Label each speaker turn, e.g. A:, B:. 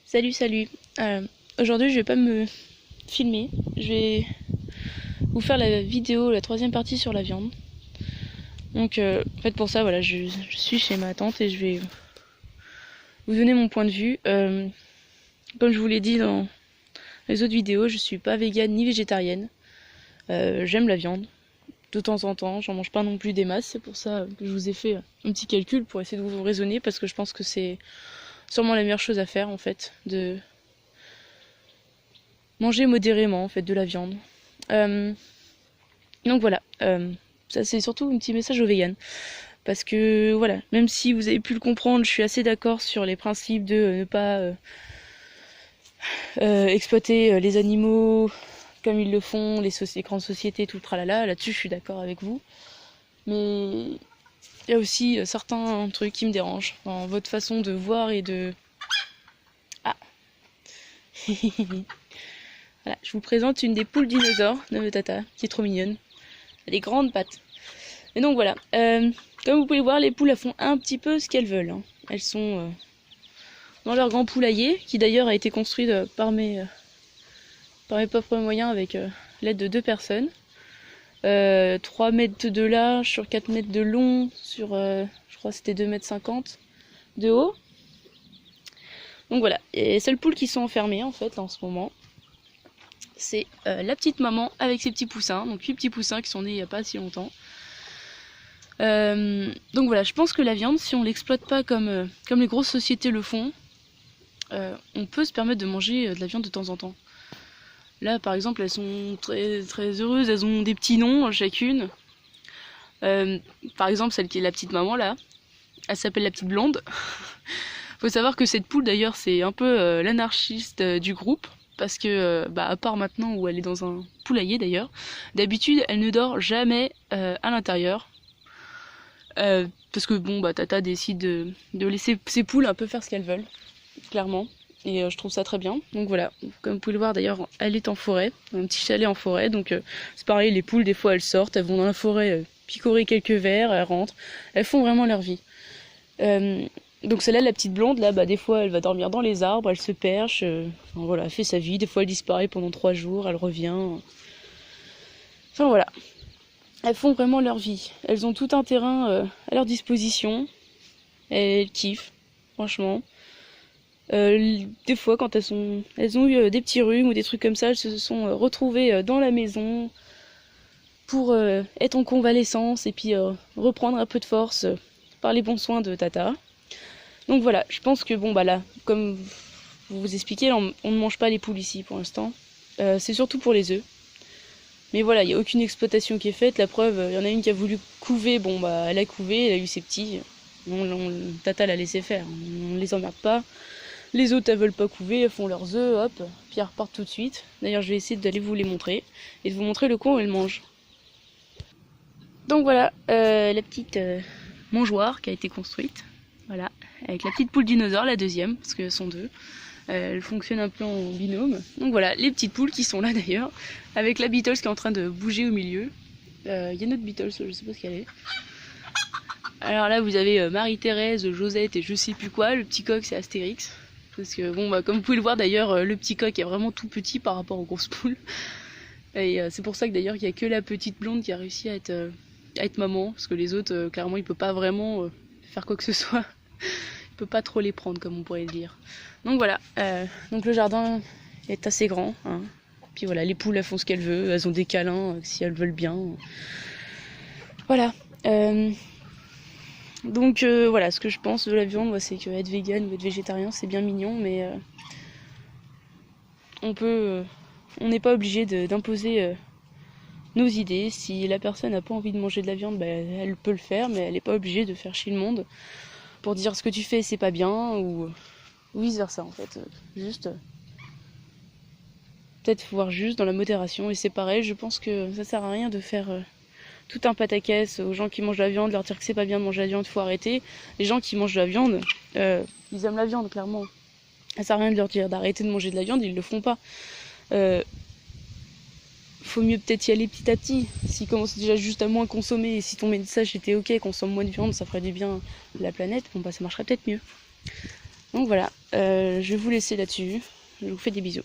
A: Salut, salut. Aujourd'hui, je vais pas me filmer. Je vais vous faire la vidéo, la troisième partie sur la viande. Donc, en fait, pour ça, voilà, je suis chez ma tante et je vais vous donner mon point de vue. Comme je vous l'ai dit dans les autres vidéos, je suis pas végane ni végétarienne. J'aime la viande. De temps en temps, j'en mange pas non plus des masses. C'est pour ça que je vous ai fait un petit calcul pour essayer de vous raisonner parce que je pense que c'est sûrement la meilleure chose à faire en fait, de manger modérément en fait de la viande. Euh, donc voilà, ça c'est surtout un petit message aux véganes. Parce que voilà, même si vous avez pu le comprendre, je suis assez d'accord sur les principes de ne pas exploiter les animaux comme ils le font, les grandes sociétés, tout le tralala. Là-dessus, je suis d'accord avec vous. Mais il y a aussi certains trucs qui me dérangent dans votre façon de voir et de... Ah. Voilà, je vous présente une des poules dinosaures de Tata, qui est trop mignonne. Elle a des grandes pattes. Et donc voilà, comme vous pouvez voir, les poules elles font un petit peu ce qu'elles veulent. Hein. Elles sont dans leur grand poulailler, qui d'ailleurs a été construit par mes propres moyens avec l'aide de 2 personnes. 3 mètres de large sur 4 mètres de long, sur je crois que c'était 2,50 mètres de haut. Donc voilà, et les seules poules qui sont enfermées en fait là, en ce moment, c'est la petite maman avec ses petits poussins, donc 8 petits poussins qui sont nés il n'y a pas si longtemps. Donc voilà, je pense que la viande, si on l'exploite pas comme les grosses sociétés le font, on peut se permettre de manger de la viande de temps en temps. Là, par exemple, elles sont très, très heureuses, elles ont des petits noms chacune. Par exemple, celle qui est la petite maman là, elle s'appelle la petite blonde. Faut savoir que cette poule d'ailleurs, c'est un peu l'anarchiste du groupe. Parce que, à part maintenant où elle est dans un poulailler d'ailleurs, d'habitude elle ne dort jamais à l'intérieur. Parce que bon, Tata décide de laisser ses poules un peu faire ce qu'elles veulent, clairement. Et je trouve ça très bien. Donc voilà, comme vous pouvez le voir d'ailleurs, elle est en forêt, un petit chalet en forêt. Donc c'est pareil, les poules des fois elles sortent, elles vont dans la forêt picorer quelques vers, elles rentrent. Elles font vraiment leur vie. Donc celle-là, la petite blonde, là, des fois elle va dormir dans les arbres, elle se perche, enfin, voilà, elle fait sa vie. Des fois elle disparaît pendant 3 jours, elle revient. Enfin voilà. Elles font vraiment leur vie. Elles ont tout un terrain à leur disposition. Elles kiffent, franchement. Des fois, quand elles ont eu des petits rhumes ou des trucs comme ça, elles se sont retrouvées dans la maison pour être en convalescence et puis reprendre un peu de force par les bons soins de Tata. Donc voilà, je pense que bon là, comme vous expliquez, on ne mange pas les poules ici pour l'instant. C'est surtout pour les œufs. Mais voilà, il n'y a aucune exploitation qui est faite. La preuve, il y en a une qui a voulu couver, elle a couvé, elle a eu ses petits. Tata l'a laissé faire, on ne les emmerde pas. Les autres, elles veulent pas couver, elles font leurs œufs, hop, puis elles repartent tout de suite. D'ailleurs, je vais essayer d'aller vous les montrer et de vous montrer le coin où elles mangent. Donc voilà, la petite mangeoire qui a été construite. Voilà, avec la petite poule dinosaure, la deuxième, parce qu'elles sont 2. Elle fonctionne un peu en binôme. Donc voilà, les petites poules qui sont là d'ailleurs, avec la Beatles qui est en train de bouger au milieu. Il y a notre Beatles, je sais pas ce qu'elle est. Alors là, vous avez Marie-Thérèse, Josette et je sais plus quoi. Le petit coq, c'est Astérix. Parce que comme vous pouvez le voir d'ailleurs, le petit coq est vraiment tout petit par rapport aux grosses poules. Et c'est pour ça que d'ailleurs, il n'y a que la petite blonde qui a réussi à être maman. Parce que les autres, clairement, il peut pas vraiment faire quoi que ce soit. Il peut pas trop les prendre, comme on pourrait le dire. Donc voilà, donc le jardin est assez grand. Hein. Puis voilà, les poules elles font ce qu'elles veulent, elles ont des câlins si elles veulent bien. Voilà. Donc voilà, ce que je pense de la viande, moi, c'est que être vegan ou être végétarien, c'est bien mignon, mais on n'est pas obligé d'imposer nos idées. Si la personne n'a pas envie de manger de la viande, elle peut le faire, mais elle n'est pas obligée de faire chier le monde pour dire ce que tu fais c'est pas bien ou vice versa en fait. Juste peut-être voir juste dans la modération, et c'est pareil, je pense que ça sert à rien de faire tout un pataquès aux gens qui mangent de la viande, leur dire que c'est pas bien de manger de la viande, faut arrêter. Les gens qui mangent de la viande, ils aiment la viande clairement. Ça sert à rien de leur dire d'arrêter de manger de la viande, ils le font pas. Faut mieux peut-être y aller petit à petit. S'ils commencent déjà juste à moins consommer, et si ton message était ok, consomme moins de viande, ça ferait du bien à la planète, ça marcherait peut-être mieux. Donc voilà, je vais vous laisser là-dessus. Je vous fais des bisous.